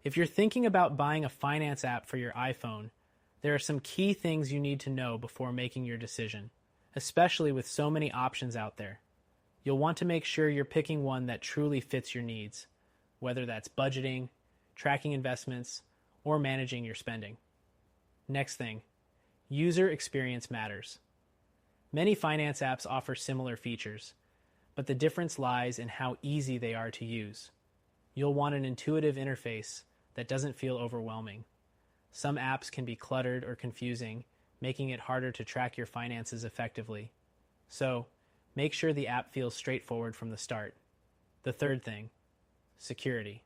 If you're thinking about buying a finance app for your iPhone, there are some key things you need to know before making your decision, especially with so many options out there. You'll want to make sure you're picking one that truly fits your needs, whether that's budgeting, tracking investments, or managing your spending. Next thing, user experience matters. Many finance apps offer similar features, but the difference lies in how easy they are to use. You'll want an intuitive interface that doesn't feel overwhelming. Some apps can be cluttered or confusing, making it harder to track your finances effectively. So, make sure the app feels straightforward from the start. The third thing, security.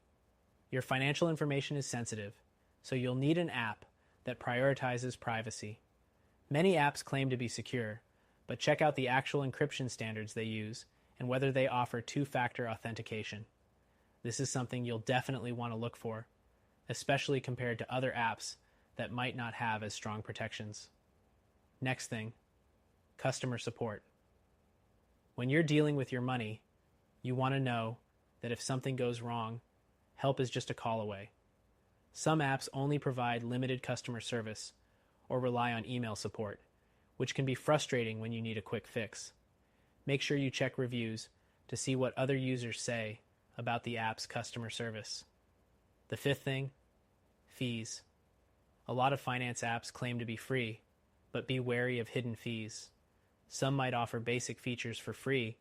Your financial information is sensitive, so you'll need an app that prioritizes privacy. Many apps claim to be secure, but check out the actual encryption standards they use and whether they offer two-factor authentication. This is something you'll definitely want to look for, especially compared to other apps that might not have as strong protections. Next thing, customer support. When you're dealing with your money, you want to know that if something goes wrong, help is just a call away. Some apps only provide limited customer service or rely on email support, which can be frustrating when you need a quick fix. Make sure you check reviews to see what other users say about the app's customer service. The fifth thing, fees. A lot of finance apps claim to be free, but be wary of hidden fees. Some might offer basic features for free,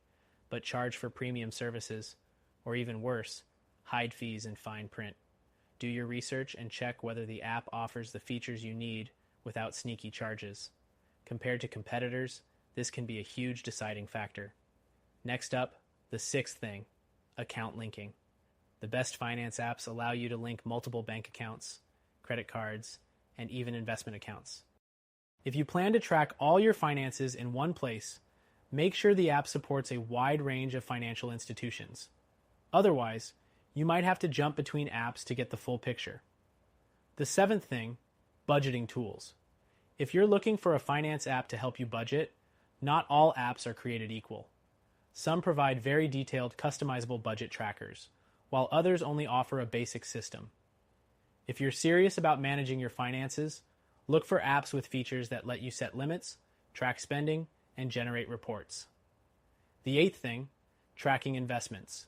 but charge for premium services, or even worse, hide fees in fine print. Do your research and check whether the app offers the features you need without sneaky charges. Compared to competitors, this can be a huge deciding factor. Next up, the sixth thing, account linking. The best finance apps allow you to link multiple bank accounts, credit cards, and even investment accounts. If you plan to track all your finances in one place, make sure the app supports a wide range of financial institutions. Otherwise, you might have to jump between apps to get the full picture. The seventh thing, budgeting tools. If you're looking for a finance app to help you budget, not all apps are created equal. Some provide very detailed, customizable budget trackers, while others only offer a basic system. If you're serious about managing your finances, look for apps with features that let you set limits, track spending, and generate reports. The eighth thing, tracking investments.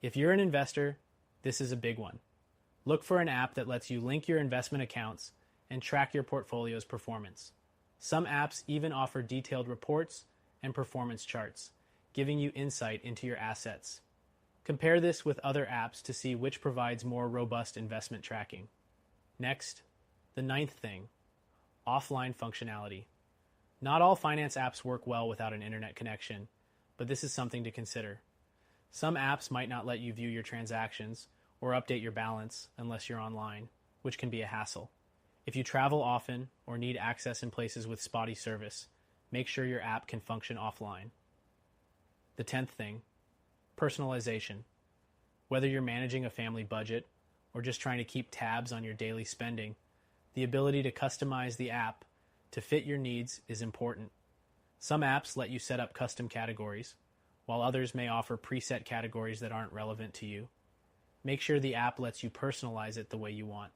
If you're an investor, this is a big one. Look for an app that lets you link your investment accounts and track your portfolio's performance. Some apps even offer detailed reports and performance charts, giving you insight into your assets. Compare this with other apps to see which provides more robust investment tracking. Next, the ninth thing, offline functionality. Not all finance apps work well without an internet connection, but this is something to consider. Some apps might not let you view your transactions or update your balance unless you're online, which can be a hassle. If you travel often or need access in places with spotty service, make sure your app can function offline. The 10th thing, personalization. Whether you're managing a family budget or just trying to keep tabs on your daily spending, the ability to customize the app to fit your needs is important. Some apps let you set up custom categories, while others may offer preset categories that aren't relevant to you. Make sure the app lets you personalize it the way you want.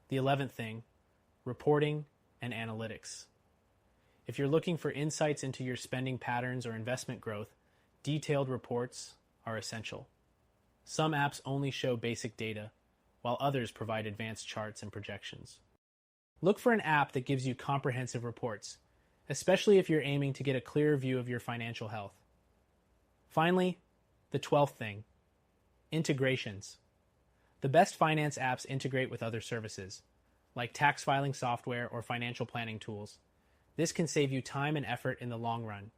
The 11th thing, reporting and analytics. If you're looking for insights into your spending patterns or investment growth, detailed reports are essential. Some apps only show basic data, while others provide advanced charts and projections. Look for an app that gives you comprehensive reports, especially if you're aiming to get a clearer view of your financial health. Finally, the 12th thing, integrations. The best finance apps integrate with other services, like tax filing software or financial planning tools. This can save you time and effort in the long run.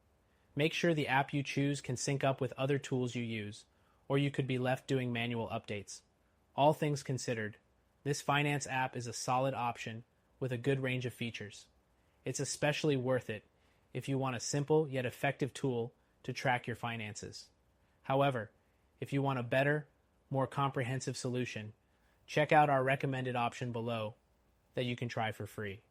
Make sure the app you choose can sync up with other tools you use, or you could be left doing manual updates. All things considered, this finance app is a solid option with a good range of features. It's especially worth it if you want a simple yet effective tool to track your finances. However, if you want a better, more comprehensive solution, check out our recommended option below that you can try for free.